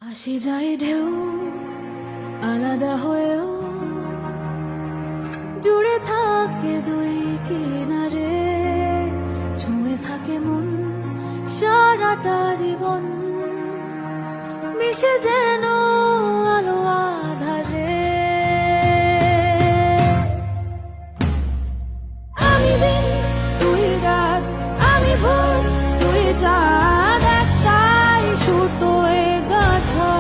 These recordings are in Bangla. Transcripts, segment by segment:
ভাসে যায় ঢেউ আলাদা হয়েও, জুড়ে থাকে দুই কিনারে, ছুঁয়ে থাকে মন সারাটা জীবন, মিশে যেন আলো আধারে। আমি দিন তুই রাত, আমি ভোর তুই চাঁদ, একটাই সুতোয় গাঁথা,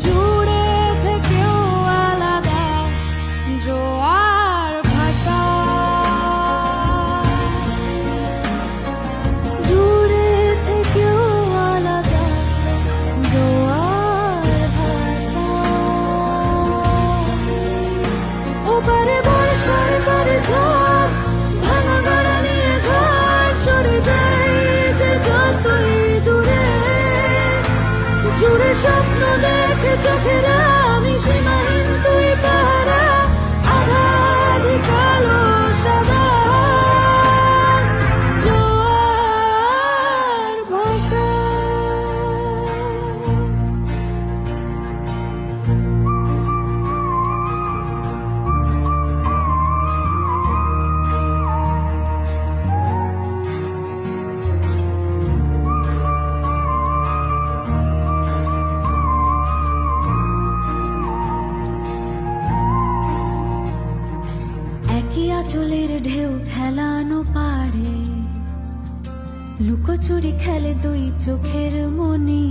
জুড়ে থেকেও আলাদা জোয়ার ভাটা, জুড়ে থেকেও আলাদা জোয়ার ভাটা। ওপারে বর্ষা এপারে ঝড়, ভাঙা গড়া নিয়ে ঘর, সরে যায় যে যতই দূরে, জুড়ে স্বপ্ন দেখে চোখেরা, আমি সীমাহীন তুই পাহারা, আধারি কালো সাদা জোয়ার ভাটা। একই আঁচলের ঢেউ খেলানো পারে, লুকোচুরি খেলে দুই চোখের মনি,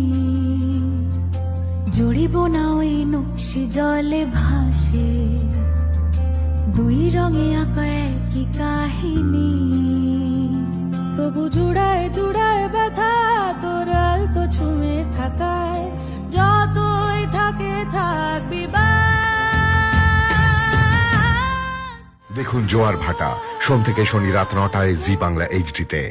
জড়িব না ওই নকশি জলে ভাসে, দুই রঙে আঁকা একই কাহিনী, তবু জুড়ায় জুড়ায় ব্যথা, তোর আলতো ছুঁয়ে থাকায়, যতই থাকে থাকবি বা। দেখুন জোয়ার ভাটা সোম থেকে শনি রাত ৯টায় জি বাংলা এইচডিতে।